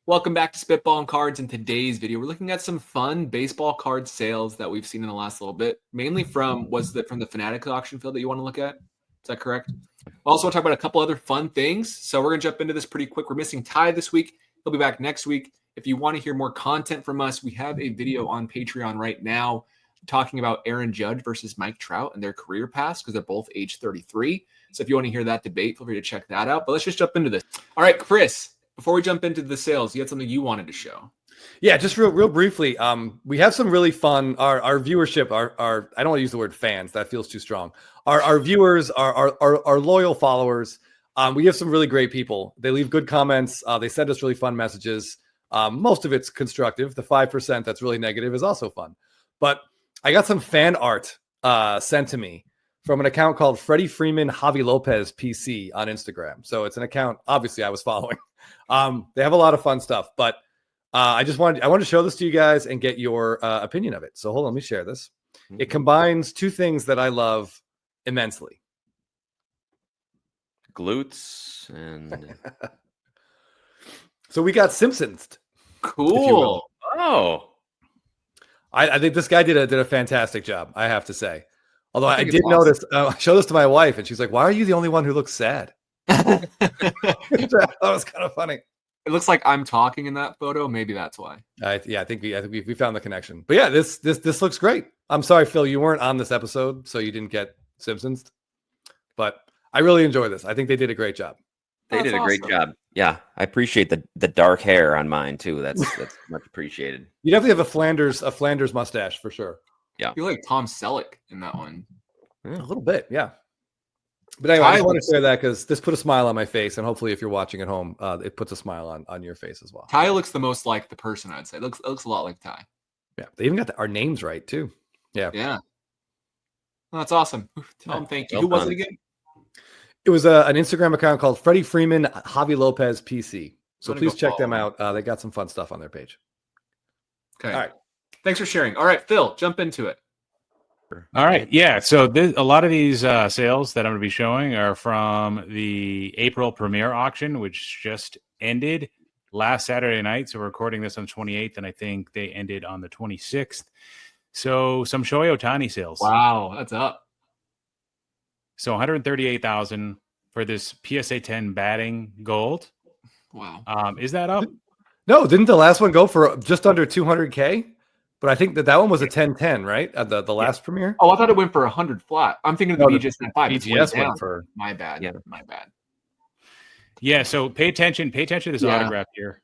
Welcome back to Spitballin Cards. In today's video, we're looking at some fun baseball card sales that we've seen in the last little bit, mainly from the Fanatics auction field that you want to look at. Is that correct? We also want to talk about a couple other fun things. So we're going to jump into this pretty quick. We're missing Ty this week. He'll be back next week. If you want to hear more content from us, we have a video on Patreon right now talking about Aaron Judge versus Mike Trout and their career paths because they're both age 33. So if you want to hear that debate, feel free to check that out. But let's just jump into this. All right, Chris. Before we jump into the sales, you had something you wanted to show. Yeah, just real briefly. We have some really fun. Our viewership, our I don't want to use the word fans. That feels too strong. Our viewers, our loyal followers. We have some really great people. They leave good comments. They send us really fun messages. Most of it's constructive. The 5% that's really negative is also fun. But I got some fan art sent to me from an account called Freddie Freeman Javi Lopez PC on Instagram. So it's an account, obviously, I was following. They have a lot of fun stuff, but I wanted to show this to you guys and get your opinion of it. So hold on, let me share this. It combines two things that I love immensely. Glutes and so we got Simpsons. Cool. Oh, I think this guy did a fantastic job, I have to say. Although I did notice, I showed this to my wife, and she's like, "Why are you the only one who looks sad?" That was kind of funny. It looks like I'm talking in that photo. Maybe that's why. I think we found the connection. But yeah, this looks great. I'm sorry, Phil, you weren't on this episode, so you didn't get Simpsons. But I really enjoy this. I think they did a great job. They did a great job. Yeah, I appreciate the dark hair on mine too. That's much appreciated. You definitely have a Flanders mustache for sure. Yeah, I feel like Tom Selleck in that one. A little bit, yeah. But anyway, I just want to share that because this put a smile on my face, and hopefully, if you're watching at home, it puts a smile on your face as well. Ty looks the most like the person, I'd say. It looks a lot like Ty. Yeah, they even got our names right too. Yeah. Well, that's awesome. Tom, thank you. Who was it again? It was an Instagram account called Freddie Freeman Javi Lopez PC. So please check them out. They got some fun stuff on their page. Okay. All right. Thanks for sharing. All right, Phil, jump into it. All right. Yeah. So a lot of these sales that I'm going to be showing are from the April premiere auction, which just ended last Saturday night. So we're recording this on the 28th, and I think they ended on the 26th. So some Shohei Ohtani sales. Wow, that's up. So $138,000 for this PSA 10 batting gold. Wow. Is that up? No, didn't the last one go for just under 200K? But I think that one was a 10-10, right? At the last premiere. Oh, I thought it went for 100 flat. I'm thinking of the BGS 5. BGS went for my bad. Yeah. My bad. Yeah. So pay attention to this autograph here,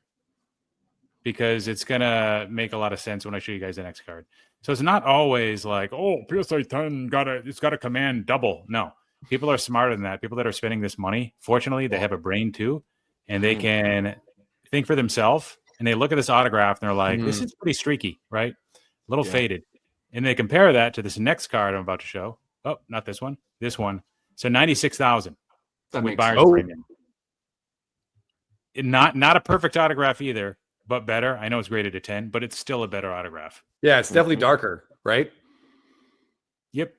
because it's gonna make a lot of sense when I show you guys the next card. So it's not always like, oh, PSA 10 it's got to command double. No, people are smarter than that. People that are spending this money, fortunately, they have a brain too, and they can think for themselves. And they look at this autograph and they're like, this is pretty streaky, right? A little faded. And they compare that to this next card I'm about to show. Oh, not this one. This one. So $96,000 with buyer's premium. Not a perfect autograph either, but better. I know it's graded a 10, but it's still a better autograph. Yeah, it's definitely darker, right? Yep.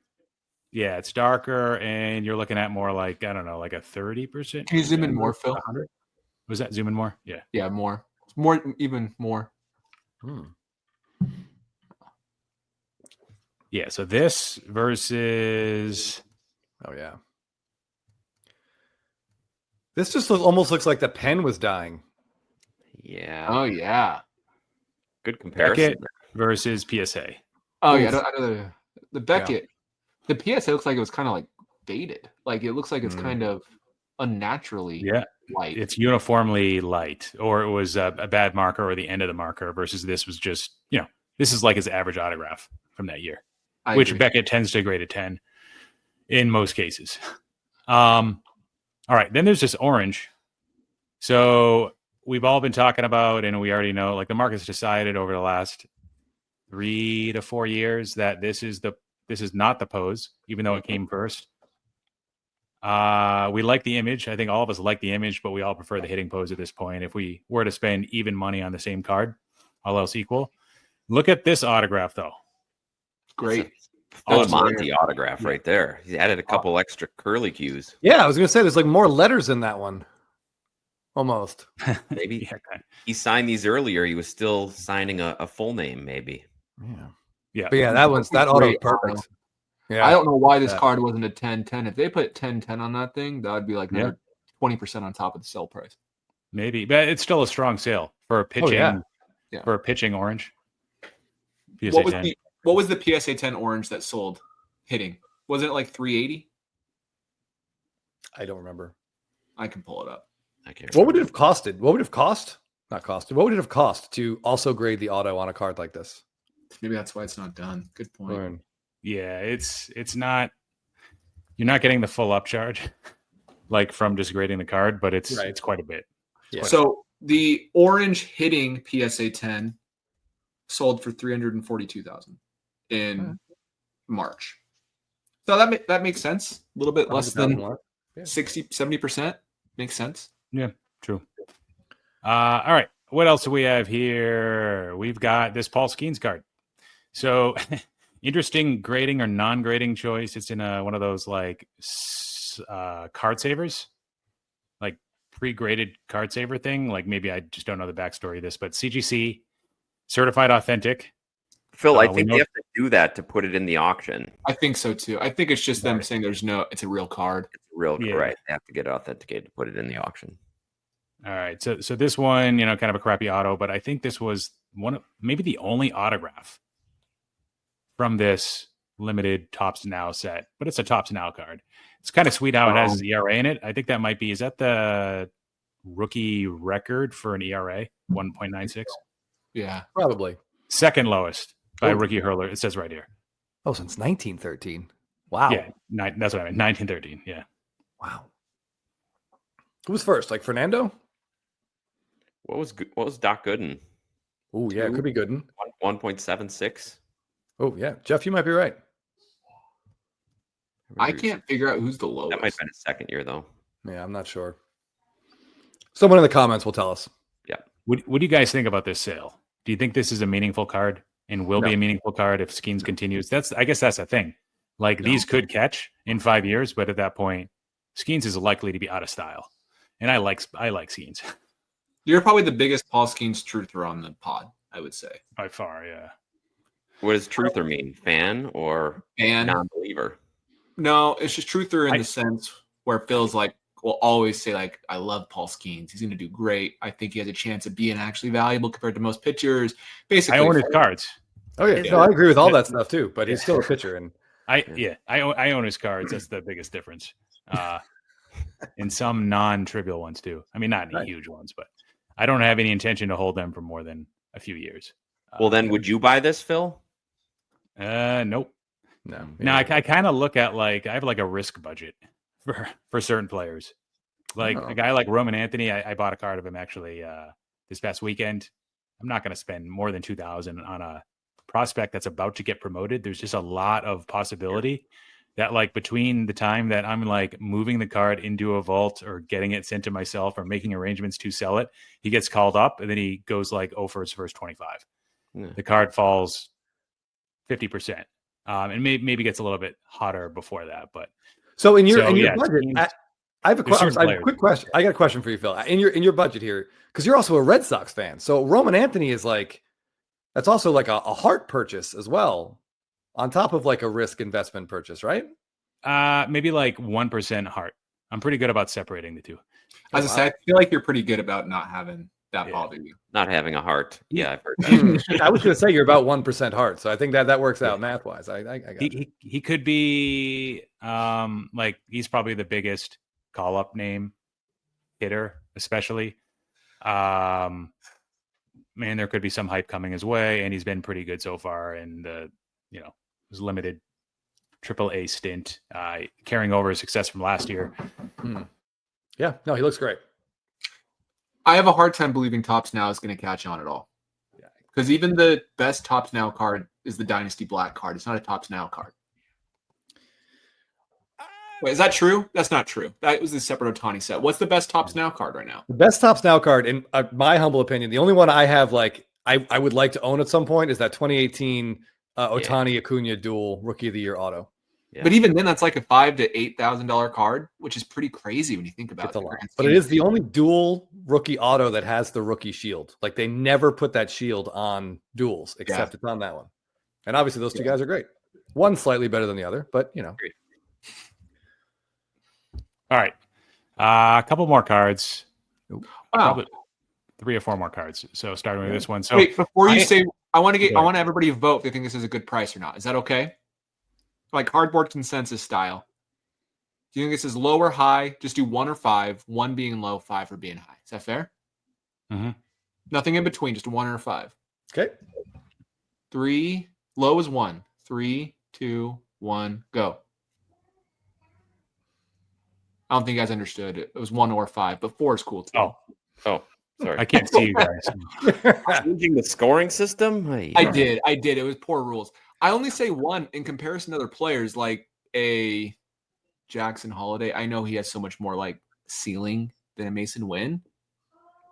Yeah, it's darker, and you're looking at more like, I don't know, like a 30%. Can you zoom in more, Phil? 100? Was that zoom in more? Yeah. Yeah, more, even more. Yeah, so this versus... Oh, yeah. This just almost looks like the pen was dying. yeah. Oh, yeah. Good comparison. Beckett versus PSA. Oh, yeah. I know the Beckett. Yeah. The PSA looks like it was kind of like faded. Like it looks like it's kind of unnaturally light. It's uniformly light, or it was a bad marker or the end of the marker versus this was just, this is like his average autograph from that year, which agree. Beckett tends to grade a 10 in most cases. All right. Then there's this orange. So we've all been talking about, and we already know, like the market's decided over the last 3 to 4 years that this is not the pose, even though it came first. We like the image. I think all of us like the image, but we all prefer the hitting pose at this point. If we were to spend even money on the same card, all else equal. Look at this autograph, though. Great. Full Monty autograph right there. He added a couple extra curly cues. Yeah, I was going to say there's like more letters in that one. Almost. Maybe Yeah, okay. he signed these earlier. He was still signing a full name, maybe. Yeah. Yeah. But yeah, that auto is Great perfect. auto. Yeah. I don't know why this Yeah. card wasn't a 10-10. If they put 10-10 on that thing, that would be like Yeah. another 20% on top of the sell price. Maybe, but it's still a strong sale for a pitching. Yeah. For a pitching orange. PSA What was 10. the PSA 10 orange that sold hitting? Wasn't it like 380? I don't remember. I can pull it up. I can't What would it remember. have costed? What would it have cost? Not costed. What would it have cost to also grade the auto on a card like this? Maybe that's why it's not done. Good point. Lauren. Yeah, it's not. You're not getting the full upcharge, like from just grading the card, but it's quite a bit. Yeah. So the orange hitting PSA 10 sold for $342,000 in March. So that makes sense. A little bit less than 60-70% makes sense. Yeah, true. All right. What else do we have here? We've got this Paul Skenes card. So interesting grading or non-grading choice. It's in one of those like card savers, like pre-graded card saver thing. Like maybe I just don't know the backstory of this, but CGC certified authentic. Phil, I think they have to do that to put it in the auction. I think so too. I think it's just them saying it's a real card. It's real, Yeah. right? They have to get it authenticated to put it in the auction. All right. So this one, kind of a crappy auto, but I think this was maybe the only autograph from this limited Topps Now set, but it's a Topps Now card. It's kind of sweet how it has his ERA in it. I think that might be, is that the rookie record for an ERA? 1.96? Yeah. Probably. Second lowest by rookie hurler. It says right here. Oh, since 1913. Wow. Yeah. That's what I meant. 1913. Yeah. Wow. Who was first? Like Fernando? What was Doc Gooden? Oh, yeah. It could be Gooden. 1.76. Oh, yeah. Jeff, you might be right. I can't figure out who's the lowest. That might have been his second year, though. Yeah, I'm not sure. Someone in the comments will tell us. Yeah. What do you guys think about this sale? Do you think this is a meaningful card and will be a meaningful card if Skenes continues? I guess that's the thing. Like these could catch in 5 years, but at that point, Skenes is likely to be out of style. And I like Skenes. You're probably the biggest Paul Skenes truther on the pod, I would say. By far, yeah. What does truther mean? Fan or non-believer? No, it's just truther in the sense where Phil's like, will always say, like, I love Paul Skenes. He's going to do great. I think he has a chance of being actually valuable compared to most pitchers. Basically, I own his cards. Oh, yeah. No, I agree with all that stuff, too. But he's still a pitcher. And I own his cards. That's the biggest difference. In some non-trivial ones, too. I mean, not any huge ones, but I don't have any intention to hold them for more than a few years. Well, then would you buy this, Phil? Nope. No. I kind of look at I have like a risk budget for certain players. Like a guy like Roman Anthony, I bought a card of him actually this past weekend. I'm not going to spend more than $2,000 on a prospect that's about to get promoted. There's just a lot of possibility that like between the time that I'm like moving the card into a vault or getting it sent to myself or making arrangements to sell it, he gets called up and then he goes like 0 for his first 25. Yeah. The card falls 50%. And maybe gets a little bit hotter before that, but so in your budget, I have a quick question. I got a question for you, Phil. In your budget here, because you're also a Red Sox fan, so Roman Anthony is that's also like a heart purchase as well, on top of like a risk investment purchase, right? Maybe like 1% heart. I'm pretty good about separating the two. As I said, I feel like you're pretty good about not having that bother you. Not having a heart. Yeah, I've heard that. I was going to say you're about 1% heart, so I think that works out math wise. I got he could be like he's probably the biggest call up name hitter, especially. Man, there could be some hype coming his way, and he's been pretty good so far. And his limited AAA stint, carrying over his success from last year. Yeah, no, he looks great. I have a hard time believing Topps Now is going to catch on at all. Because even the best Topps Now card is the Dynasty Black card. It's not a Topps Now card. Wait, is that true? That's not true. That was the separate Ohtani set. What's the best Topps Now card right now? The best Topps Now card, in my humble opinion, the only one I have I would like to own at some point is that 2018 Ohtani Acuna dual Rookie of the Year auto. But even then, that's like a $5,000 to $8,000 card, which is pretty crazy when you think about It's a it. lot. But it is the only dual rookie auto that has the rookie shield. Like they never put that shield on duels, except it's on that one. And obviously those two guys are great. One slightly better than the other, but you know. Great. All right. A couple more cards. Wow. Probably 3 or 4 more cards. So starting with this one. So wait, before you say, I want everybody to vote if they think this is a good price or not. Is that okay? Like cardboard consensus style. Do you think this is low or high? Just do 1 or 5. 1 being low, 5 for being high. Is that fair? Mm-hmm. Nothing in between, just 1 or 5. Okay. 3. Low is 1. 3, 2, 1, go. I don't think you guys understood it. It was 1 or 5, but 4 is cool too. Oh, sorry. I can't see you guys. Changing the scoring system? I did. It was poor rules. I only say 1 in comparison to other players like a Jackson Holiday. I know he has so much more like ceiling than a Masyn Winn,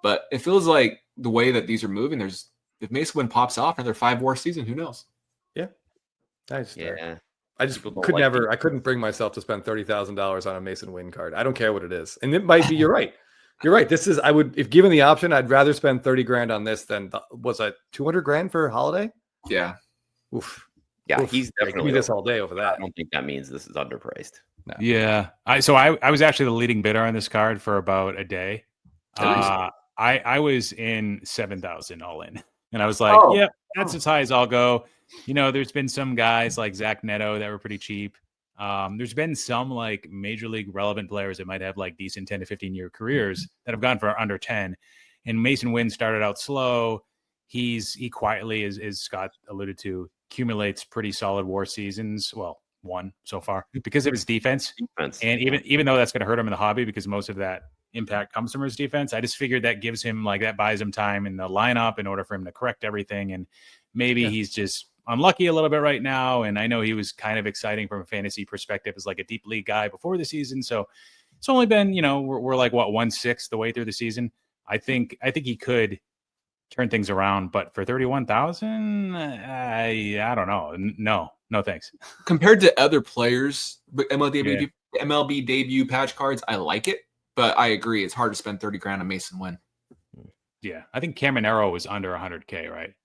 but it feels like the way that these are moving, if Masyn Winn pops off another 5 war season, who knows? Yeah. I just People I couldn't bring myself to spend $30,000 on a Masyn Winn card. I don't care what it is. And it might be, you're right. You're right. If given the option, I'd rather spend 30 grand on this than was it 200 grand for Holiday? Yeah. Oof. Yeah, Oof. he's Give definitely me this all day over that. I don't think that means this is underpriced. No. Yeah. I was actually the leading bidder on this card for about a day. I was in 7,000 all in. And I was like, that's as high as I'll go. You know, there's been some guys like Zach Neto that were pretty cheap. There's been some like major league relevant players that might have like decent 10 to 15 year careers that have gone for under 10. And Masyn Winn started out slow. He quietly, as Scott alluded to, accumulates pretty solid war seasons. Well, 1 so far because of his defense. And even though that's going to hurt him in the hobby because most of that impact comes from his defense, I just figured that gives him that buys him time in the lineup in order for him to correct everything. And maybe he's just unlucky a little bit right now. And I know he was kind of exciting from a fantasy perspective as like a deep league guy before the season. So it's only been, we're like 1/6 the way through the season. I think he could turn things around, but for 31,000, I don't know. No, thanks. Compared to other players, but MLB debut patch cards, I like it, but I agree it's hard to spend 30 grand on Masyn Winn. Yeah, I think Caminero was under 100K, right?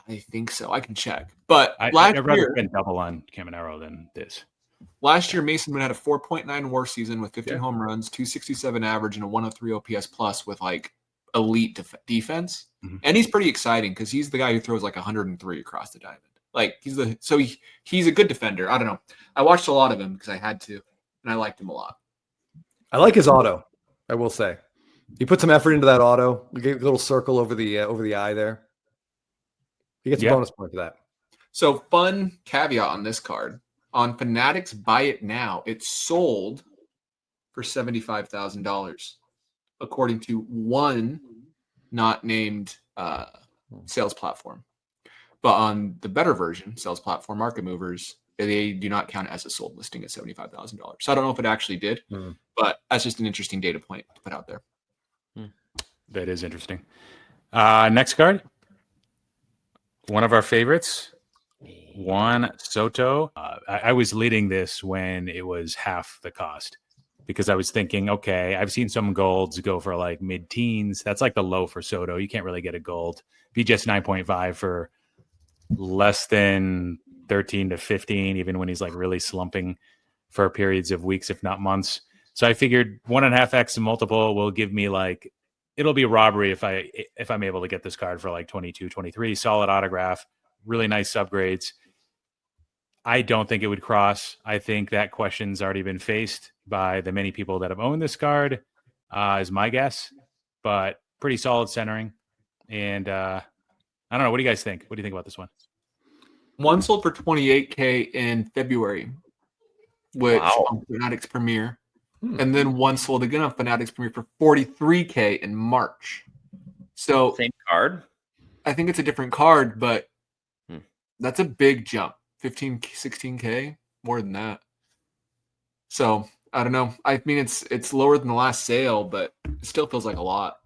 I think so. I can check. But I'd rather spend double on Caminero than this. Last year, Masyn Winn had a 4.9 WAR season with 15 home runs, 267 average, and a 103 OPS plus with like elite defense. Mm-hmm. And he's pretty exciting because he's the guy who throws like 103 across the diamond. Like he's a good defender. I don't know. I watched a lot of him because I had to, and I liked him a lot. I like his auto. I will say, he put some effort into that auto. We get a little circle over the eye there. He gets a bonus point for that. So fun caveat on this card. On Fanatics Buy It Now, it's sold for $75,000, according to one not named sales platform. But on the better version, sales platform Market Movers, they do not count it as a sold listing at $75,000. So I don't know if it actually did, but that's just an interesting data point to put out there. That is interesting. Next card. One of our favorites, Juan Soto. I was leading this when it was half the cost because I was thinking, okay, I've seen some golds go for like mid-teens. That's like the low for Soto. You can't really get a gold. Be just 9.5 for less than 13 to 15, even when he's like really slumping for periods of weeks, if not months. So I figured 1.5x multiple will give me like, it'll be a robbery if I'm able to get this card for like 22, 23, solid autograph, really nice subgrades. I don't think it would cross. I think that question's already been faced by the many people that have owned this card, is my guess, but pretty solid centering. And I don't know. What do you guys think? What do you think about this one? One sold for $28K in February, which on Fanatics Premier. And then one sold again on Fanatics Premier for $43K in March. So same card? I think it's a different card, but that's a big jump. 15, 16K, more than that. So I don't know. I mean, it's lower than the last sale, but it still feels like a lot.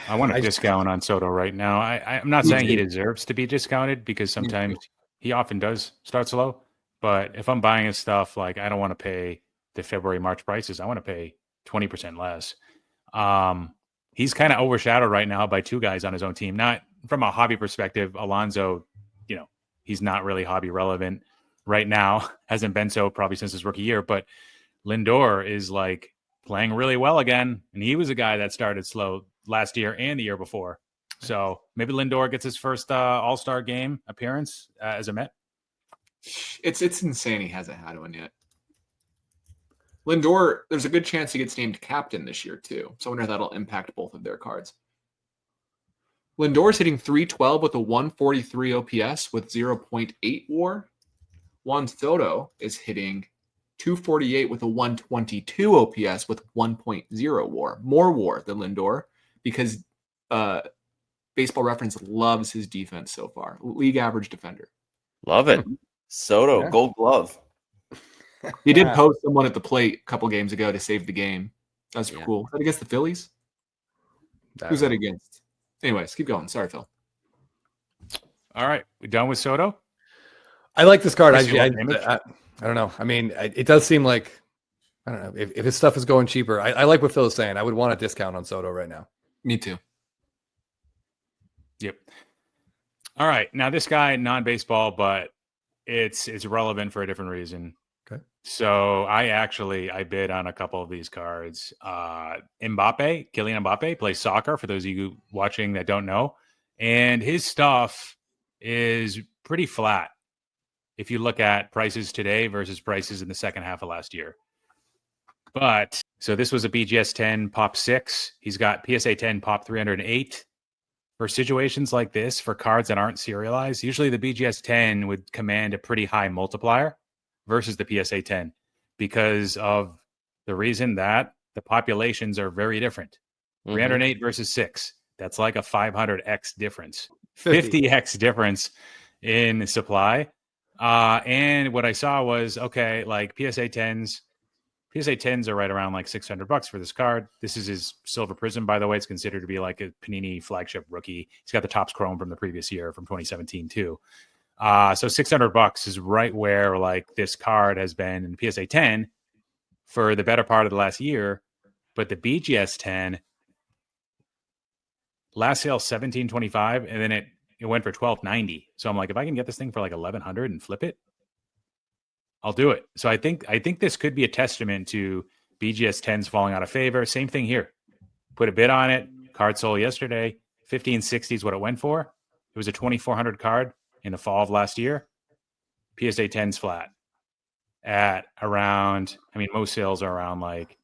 I want a discount on Soto right now. I'm not saying he deserves to be discounted because sometimes He often does start slow, but if I'm buying his stuff, like I don't want to pay the February, March prices. I want to pay 20% less. He's kind of overshadowed right now by two guys on his own team. Not from a hobby perspective. Alonso, he's not really hobby relevant right now. Hasn't been so probably since his rookie year, but Lindor is like playing really well again. And he was a guy that started slow last year and the year before. So maybe Lindor gets his first All-Star game appearance as a Met. It's insane he hasn't had one yet. Lindor, there's a good chance he gets named captain this year too. So I wonder if that'll impact both of their cards. Lindor's hitting 312 with a 143 OPS with 0.8 WAR. Juan Soto is hitting 248 with a 122 OPS with 1.0 WAR. More WAR than Lindor because Baseball Reference loves his defense so far. League average defender. Love it. Soto, Yeah. Gold Glove. He did post someone at the plate a couple games ago to save the game. That's cool. Is that against the Phillies? Who's that against? Anyways, keep going. Sorry, Phil. All right. We done with Soto? I like this card. I Image? don't know. I mean, it does seem like, I don't know, if his stuff is going cheaper. I like what Phil is saying. I would want a discount on Soto right now. Me too. Yep. All right. Now this guy, non-baseball, but it's relevant for a different reason. Okay. So I bid on a couple of these cards. Kylian Mbappe plays soccer, for those of you watching that don't know. And his stuff is pretty flat if you look at prices today versus prices in the second half of last year. But so this was a BGS 10 pop 6. He's got PSA 10 pop 308. For situations like this, for cards that aren't serialized, usually the BGS 10 would command a pretty high multiplier versus the PSA 10 because of the reason that the populations are very different. 308 versus 6. That's like a 500x difference, 50x difference in supply. And what I saw was, okay, like PSA 10s are right around like $600 for this card. This is his Silver Prism, by the way. It's considered to be like a Panini flagship rookie. He's got the Topps Chrome from the previous year, from 2017 too. So $600 is right where like this card has been in PSA 10 for the better part of the last year. But the BGS 10 last sale $1,725, and then it went for $1,290. So I'm like, if I can get this thing for like $1,100 and flip it, I'll do it. So I think this could be a testament to BGS 10s falling out of favor. Same thing here. Put a bid on it. Card sold yesterday. 1560 is what it went for. It was a 2,400 card in the fall of last year. PSA 10's flat at around, I mean, most sales are around like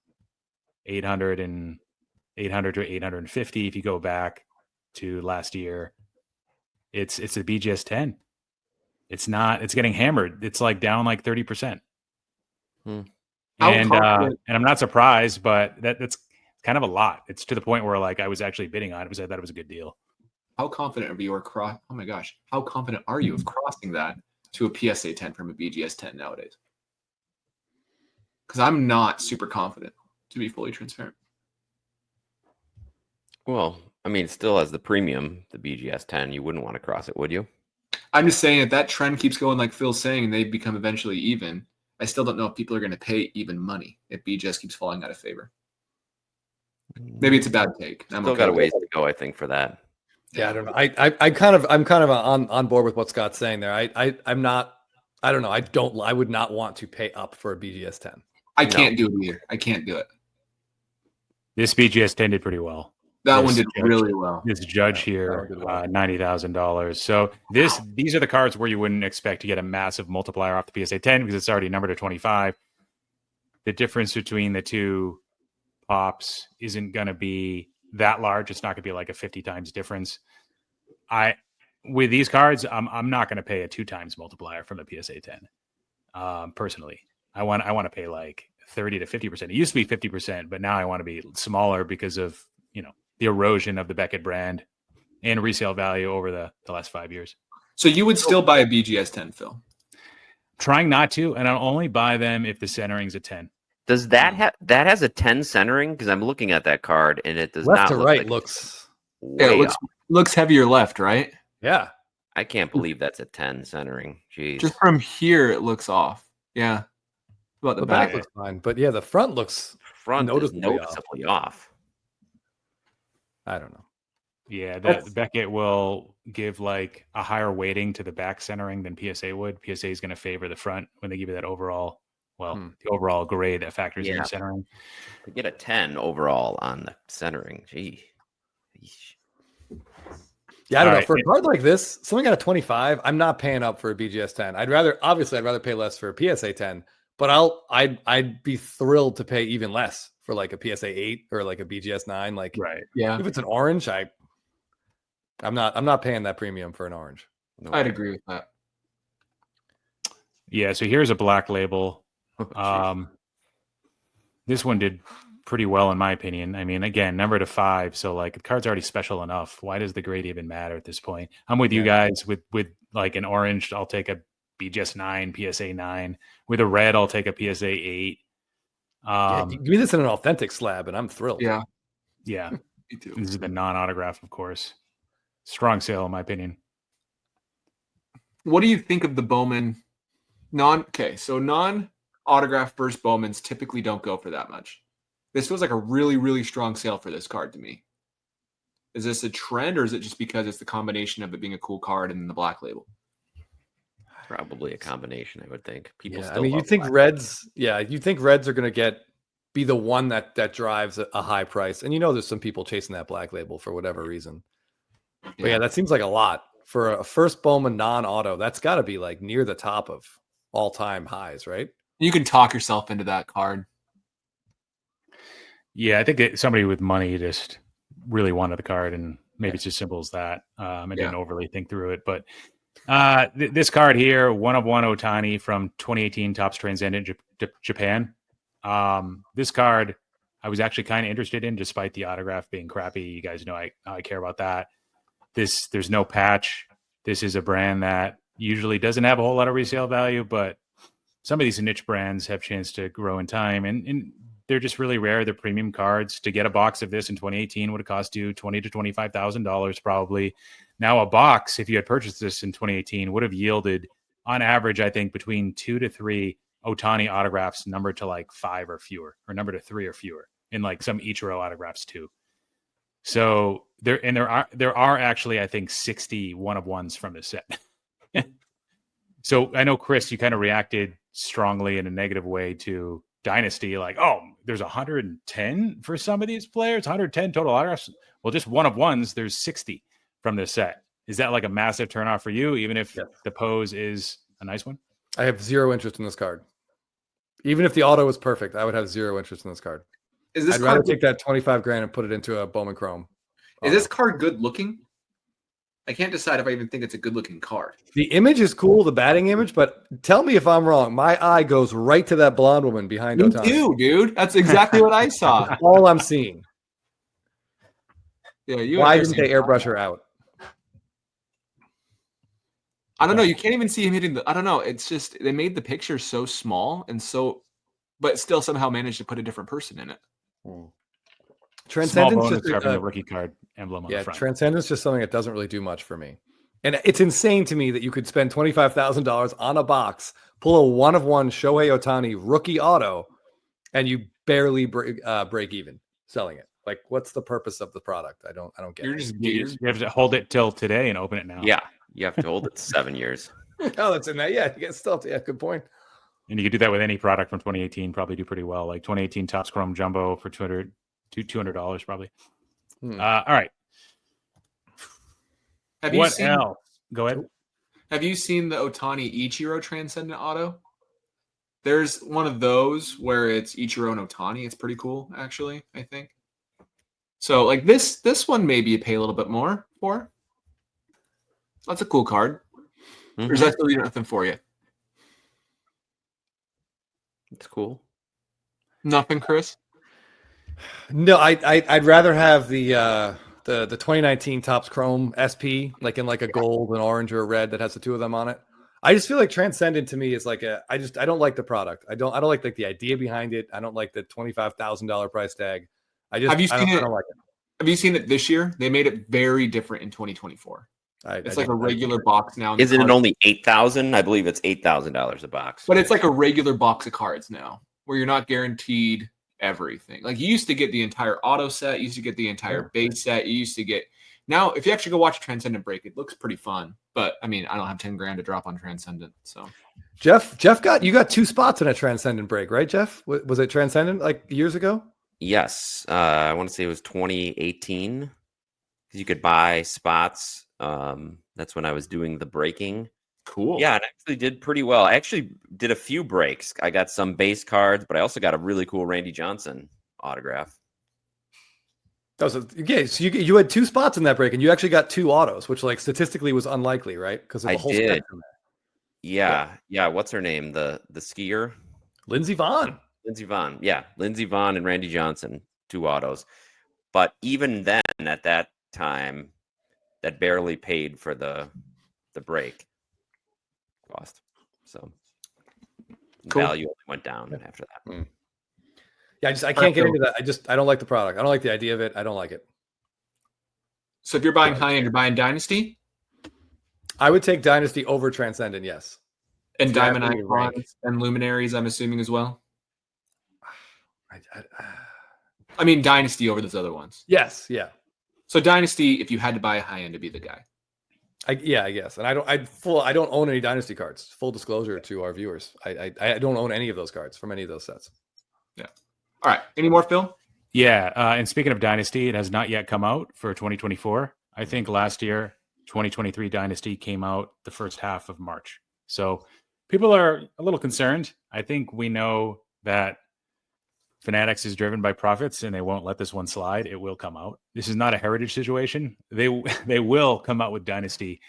800 to 850. If you go back to last year, it's a BGS 10. It's getting hammered. It's like down like 30%. And I'm not surprised, but that's kind of a lot. It's to the point where like I was actually bidding on it because I thought it was a good deal. How confident are you how confident are you of crossing that to a PSA 10 from a BGS 10 nowadays? Because I'm not super confident, to be fully transparent. Well, I mean, it still has the premium, the BGS 10. You wouldn't want to cross it, would you? I'm just saying if that trend keeps going like Phil's saying and they become eventually even, I still don't know if people are going to pay even money if BGS keeps falling out of favor. Maybe it's a bad take. Still got a ways to go, I think, for that. Yeah, I don't know. I'm kind of on board with what Scott's saying there. I'm not. I don't know. I would not want to pay up for a BGS 10. I can't do it either. I can't do it. This BGS 10 did pretty well. That one did really well. This judge here, $90,000. So these are the cards where you wouldn't expect to get a massive multiplier off the PSA 10 because it's already numbered to 25. The difference between the two pops isn't going to be that large. It's not going to be like a 50 times difference. With these cards, I'm not going to pay a 2 times multiplier from the PSA 10. Personally, I want to pay like 30 to 50%. It used to be 50%, but now I want to be smaller because of the erosion of the Beckett brand and resale value over the last 5 years. So you would still buy a BGS 10, Phil? Trying not to, and I'll only buy them if the centering's a 10. Does that that has a 10 centering? Because I'm looking at that card and it does Left not to look right like looks. Yeah, it looks heavier left, right? Yeah. I can't believe that's a 10 centering. Jeez. Just from here, it looks off. Yeah. About The back looks fine, but yeah, the front looks Front is noticeably noticeably off. I don't know. Yeah, the Beckett will give like a higher weighting to the back centering than PSA would. PSA is going to favor the front when they give you that overall, the overall grade that factors in the centering. To get a 10 overall on the centering, gee. Yeah, I don't know. For a card like this, something at a 25, I'm not paying up for a BGS 10. I'd rather pay less for a PSA 10, but I'd be thrilled to pay even less for like a PSA 8 or like a BGS 9. Like, if it's an orange, I'm not paying that premium for an orange. No, I'd agree with that. Yeah, so here's a black label. This one did pretty well in my opinion. I mean, again, number to 5, so like the card's already special enough. Why does the grade even matter at this point? I'm with you guys. With like an orange, I'll take a BGS 9, PSA 9. With a red, I'll take a PSA 8. Give me this in an authentic slab, and I'm thrilled. Yeah. Me too. This is the non-autograph, of course. Strong sale, in my opinion. What do you think of the Bowman? Non-autograph burst Bowmans typically don't go for that much. This feels like a really, really strong sale for this card to me. Is this a trend, or is it just because it's the combination of it being a cool card and the black label? Probably a combination, I would think. You think reds are going to be the one that drives a high price. And there's some people chasing that black label for whatever reason. But yeah, that seems like a lot for a first Bowman non-auto. That's got to be like near the top of all-time highs, right? You can talk yourself into that card. Yeah, I think somebody with money just really wanted the card, and maybe it's as simple as that. I didn't overly think through it, but this card here, 1/1 Ohtani from 2018 Topps Transcendent Japan. This card I was actually kind of interested in, despite the autograph being crappy. You guys know I care about that. There's no patch. This is a brand that usually doesn't have a whole lot of resale value, but some of these niche brands have a chance to grow in time, and they're just really rare. They're premium cards. To get a box of this in 2018 would have cost you $20,000 to $25,000 probably. Now a box, if you had purchased this in 2018, would have yielded on average, I think, between 2 to 3 Ohtani autographs numbered to like 5 or fewer, or numbered to 3 or fewer, in like some Ichiro autographs too. So there are actually, I think, 60 1/1s from this set. So I know, Chris, you kind of reacted strongly in a negative way to Dynasty, like, oh, there's 110 for some of these players, 110 total autographs. Well, just 1/1s, there's 60 from this set. Is that like a massive turnoff for you, even if the pose is a nice one? I have zero interest in this card. Even if the auto was perfect, I would have zero interest in this card. I'd rather take that $25,000 and put it into a Bowman Chrome. Is this card good looking? I can't decide if I even think it's a good looking card. The image is cool, the batting image, but tell me if I'm wrong. My eye goes right to that blonde woman behind Ohtani. Me too, dude. That's exactly what I saw. That's all I'm seeing. Yeah, why didn't they airbrush her out? I don't know. You can't even see him hitting I don't know. It's just they made the picture so small and but still somehow managed to put a different person in it. Transcendence just the rookie card emblem on the front. Transcendence is just something that doesn't really do much for me. And it's insane to me that you could spend $25,000 on a box, pull a 1/1 Shohei Ohtani rookie auto, and you barely break even selling it. Like, what's the purpose of the product? I don't get it. You have to hold it till today and open it now. Yeah, you have to hold it 7 years. Oh, that's in that. Yeah, you get stuff. Yeah, good point. And you could do that with any product from 2018. Probably do pretty well. Like 2018 Topps Chrome Jumbo for $200 probably. All right. What else? Go ahead. Have you seen the Ohtani Ichiro Transcendent Auto? There's one of those where it's Ichiro and Ohtani. It's pretty cool, actually, I think. So, like this one, maybe you pay a little bit more for. That's a cool card. Mm-hmm. Or is that still nothing for you? It's cool. Nothing, Chris? No, I'd rather have the 2019 Topps Chrome SP, like in like a gold, an orange, or a red that has the two of them on it. I just feel like Transcendent to me is like I don't like the product. I don't like the idea behind it. I don't like the $25,000 price tag. I don't like it. Have you seen it this year? They made it very different in 2024. It's like a regular box now. Isn't it only $8,000? I believe it's $8,000 a box. But it's like a regular box of cards now, where you're not guaranteed everything. Like you used to get the entire auto set, you used to get the entire base set, you used to get. Now, if you actually go watch Transcendent Break, it looks pretty fun. But I mean, I don't have 10 grand to drop on Transcendent. So, Jeff you got 2 spots in a Transcendent Break, right, Jeff? Was it Transcendent like years ago? Yes, I want to say it was 2018. You could buy spots. That's when I was doing the breaking. Cool. Yeah, it actually did pretty well. I actually did a few breaks. I got some base cards, but I also got a really cool Randy Johnson autograph. So you had 2 spots in that break, and you actually got 2 autos, which like statistically was unlikely, right? Because of the whole spectrum. Yeah. What's her name? The skier, Lindsey Vonn. Yeah, Lindsey Vonn and Randy Johnson, 2 autos. But even then, at that time, that barely paid for the break cost. So value only went down after that. Yeah, I can't get into that. I don't like the product. I don't like the idea of it. I don't like it. So if you're buying high end, you're buying Dynasty? I would take Dynasty over Transcendent, yes. And Diamond Icons and Luminaries, I'm assuming as well. I mean Dynasty over those other ones. Yes, yeah. So Dynasty, if you had to buy a high end to be the guy. I guess. And I don't own any Dynasty cards. Full disclosure to our viewers. I don't own any of those cards from any of those sets. Yeah. All right. Any more, Phil? Yeah. And speaking of Dynasty, it has not yet come out for 2024. I think last year, 2023 Dynasty came out the first half of March. So people are a little concerned. I think we know that Fanatics is driven by profits, and they won't let this one slide. It will come out. This is not a heritage situation. They will come out with Dynasty,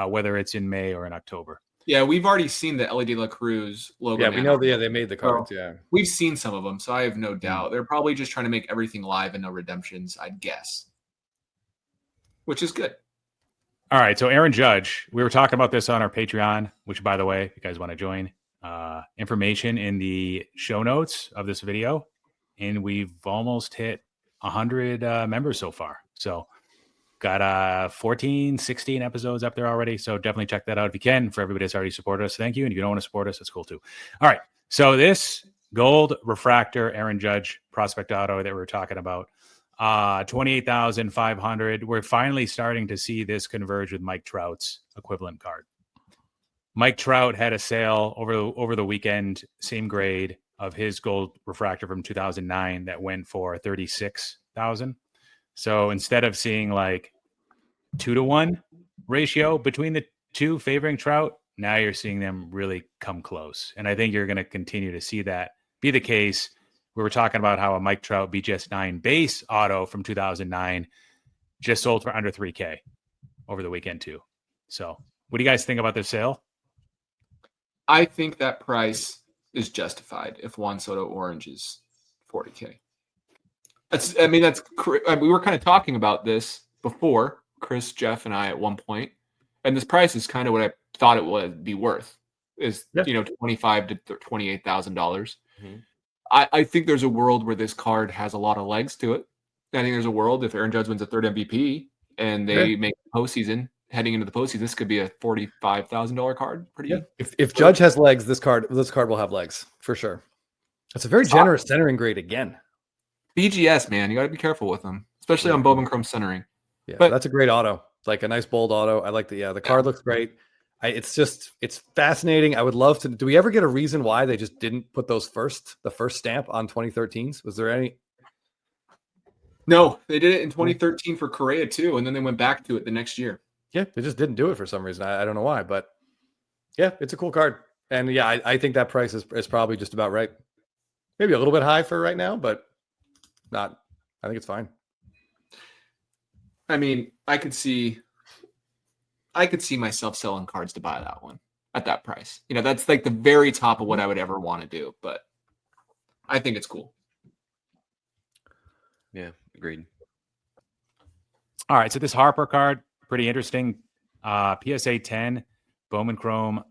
whether it's in May or in October. Yeah, we've already seen the Ellie De La Cruz logo. Yeah, we know. They made the cards. Yeah, we've seen some of them, so I have no doubt they're probably just trying to make everything live and no redemptions. I'd guess, which is good. All right, so Aaron Judge, we were talking about this on our Patreon, which, by the way, if you guys want to join, information in the show notes of this video. And we've almost hit 100 members so far. So got 14, 16 episodes up there already. So definitely check that out if you can. For everybody that's already supported us, thank you. And if you don't want to support us, that's cool too. All right. So this gold refractor Aaron Judge prospect auto that we were talking about, 28,500. We're finally starting to see this converge with Mike Trout's equivalent card. Mike Trout had a sale over the weekend, same grade of his gold refractor from 2009 that went for 36,000. So instead of seeing like 2-to-1 ratio between the two favoring Trout, now you're seeing them really come close. And I think you're going to continue to see that be the case. We were talking about how a Mike Trout BGS 9 base auto from 2009 just sold for under $3,000 over the weekend too. So what do you guys think about this sale? I think that price is justified if Juan Soto Orange is $40,000. We were kind of talking about this before, Chris, Jeff, and I at one point, and this price is kind of what I thought it would be worth. Is $25,000 to $28,000. Mm-hmm. I think there's a world where this card has a lot of legs to it. I think there's a world if Aaron Judge wins a third MVP and they make the postseason. Heading into the postseason, this could be a $45,000 card. If Judge has legs, this card will have legs for sure. It's a very generous centering grade again. BGS, man, you got to be careful with them, especially on Bowman Chrome centering. Yeah, but that's a great auto, like a nice bold auto. I like the card looks great. It's fascinating. I would love to. Do we ever get a reason why they just didn't put the first stamp on 2013s? Was there any? No, they did it in 2013 for Correa too, and then they went back to it the next year. Yeah, they just didn't do it for some reason. I don't know why, but yeah, it's a cool card. And yeah, I think that price is probably just about right. Maybe a little bit high for right now, but not. I think it's fine. I mean, I could see myself selling cards to buy that one at that price. That's like the very top of what I would ever want to do, but I think it's cool. Yeah, agreed. All right, so this Harper card, pretty interesting. PSA 10, Bowman Chrome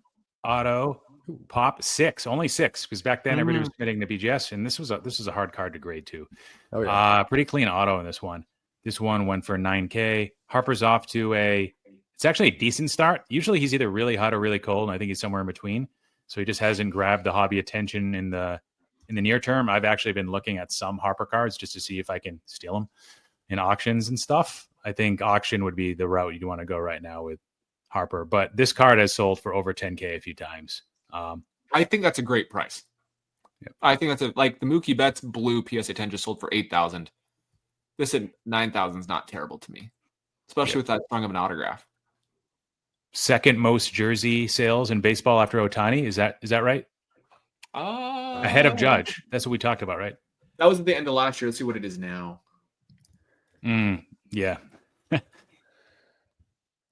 Auto, Pop 6, only 6, because back then everybody was submitting the BGS, and this was a hard card to grade too. Oh yeah, pretty clean auto in this one. This one went for $9,000. Harper's off to it's It's actually a decent start. Usually he's either really hot or really cold, and I think he's somewhere in between. So he just hasn't grabbed the hobby attention in the near term. I've actually been looking at some Harper cards just to see if I can steal them in auctions and stuff. I think auction would be the route you'd want to go right now with Harper. But this card has sold for over 10K a few times. I think that's a great price. Yep. I think that's like the Mookie Betts blue PSA 10 just sold for 8,000. This at 9,000 is not terrible to me, especially with that strong of an autograph. Second most jersey sales in baseball after Ohtani. Is that right? Ahead of Judge. That's what we talked about, right? That was at the end of last year. Let's see what it is now. Yeah.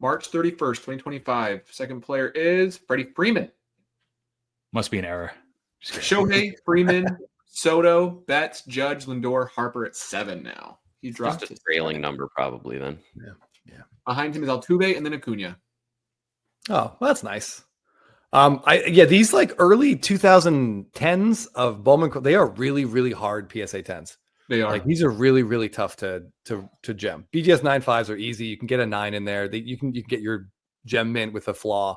March 31st, 2025. Second player is Freddie Freeman. Must be an error. Shohei, Freeman, Soto, Betts, Judge, Lindor, Harper at 7 now. He dropped just a trailing number probably then. Yeah. Behind him is Altuve and then Acuna. Oh, well, that's nice. These like early 2010s of Bowman, they are really, really hard PSA 10s. They are. Like these are really, really tough to gem. BGS 9.5s are easy. You can get a 9 in there. You can get your gem mint with a flaw,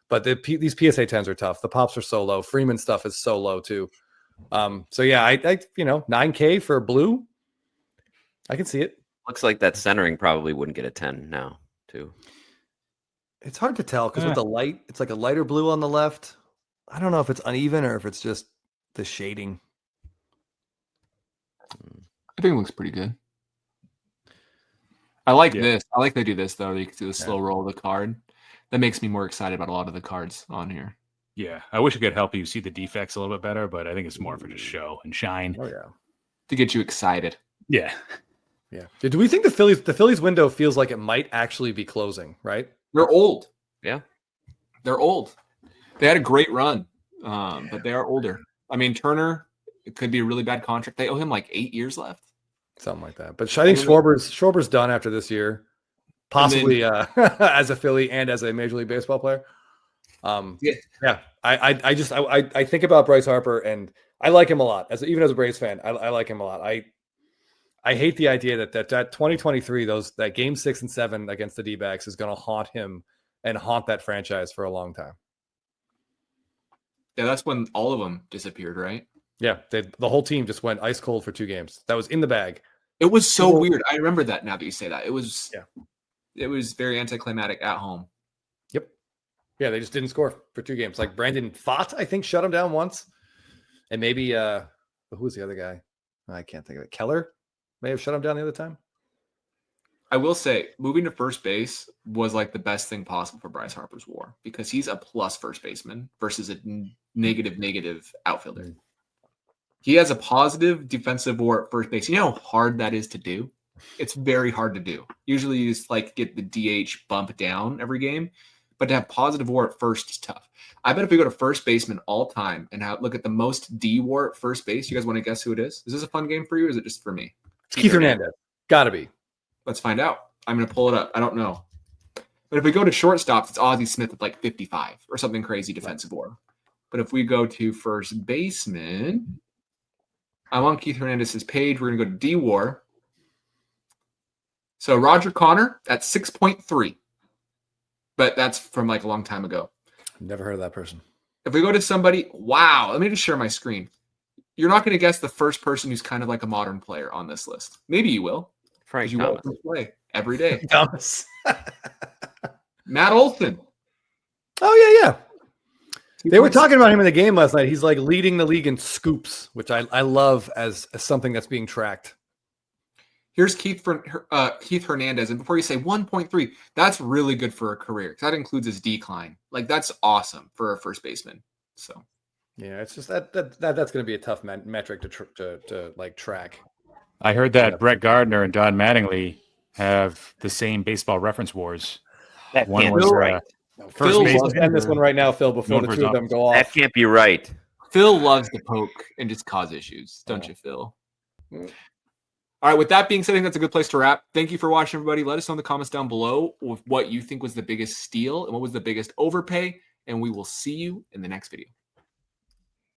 but these PSA 10s are tough. The pops are so low. Freeman stuff is so low too. So yeah, I 9K for blue. I can see it. Looks like that centering probably wouldn't get a 10 now too. It's hard to tell because with the light, it's like a lighter blue on the left. I don't know if it's uneven or if it's just the shading. I think it looks pretty good. I like this. I like they do this though. You can do the slow roll of the card. That makes me more excited about a lot of the cards on here. Yeah, I wish it could help you see the defects a little bit better, but I think it's more for just show and shine. Oh yeah, to get you excited. Yeah. Do we think the Phillies window feels like it might actually be closing? Right? They're old. Yeah, they're old. They had a great run, but they are older. I mean, Turner, it could be a really bad contract. They owe him like 8 years left, something like that. But I think Schwarber's done after this year, possibly as a Philly and as a Major League Baseball player. I think about Bryce Harper and I like him a lot. Even as a Braves fan, I like him a lot. I hate the idea that 2023, that game 6 and 7 against the D-backs is going to haunt him and haunt that franchise for a long time. Yeah, that's when all of them disappeared, right? Yeah, the whole team just went ice cold for 2 games. That was in the bag. It was so weird. I remember that now that you say that. It was very anticlimactic at home. Yep. Yeah, they just didn't score for 2 games. Like Brandon Pfaadt, I think, shut him down once. And maybe who was the other guy? I can't think of it. Keller may have shut him down the other time. I will say, moving to first base was like the best thing possible for Bryce Harper's WAR because he's a plus first baseman versus a negative outfielder. He has a positive defensive WAR at first base. You know how hard that is to do? It's very hard to do. Usually you just like get the DH bump down every game, but to have positive WAR at first is tough. I bet if we go to first baseman all time and look at the most D WAR at first base, you guys want to guess who it is? Is this a fun game for you or is it just for me? Keith Hernandez. Gotta be. Let's find out. I'm going to pull it up. I don't know. But if we go to shortstops, it's Ozzie Smith at like 55 or something crazy defensive WAR. But if we go to first baseman, I'm on Keith Hernandez's page. We're going to go to D WAR. So Roger Connor at 6.3. But that's from like a long time ago. Never heard of that person. If we go to somebody, wow, let me just share my screen. You're not going to guess the first person who's kind of like a modern player on this list. Maybe you will. Frank you Thomas. watch him play every day. Thomas. Matt Olson. Oh, yeah. They were talking about him in the game last night. He's like leading the league in scoops, which I love as something that's being tracked. Here's Keith Hernandez. And before you say 1.3, that's really good for a career because that includes his decline. Like, that's awesome for a first baseman. So, yeah, it's just that's going to be a tough metric to like track. I heard that Brett Gardner and Don Mattingly have the same baseball reference wars. That One can't was be right. Phil, let's end this one right now, Phil, before the two of them go off. That can't be right. Phil loves to poke and just cause issues, don't you, Phil? All right, with that being said, I think that's a good place to wrap. Thank you for watching, everybody. Let us know in the comments down below with what you think was the biggest steal and what was the biggest overpay, and we will see you in the next video.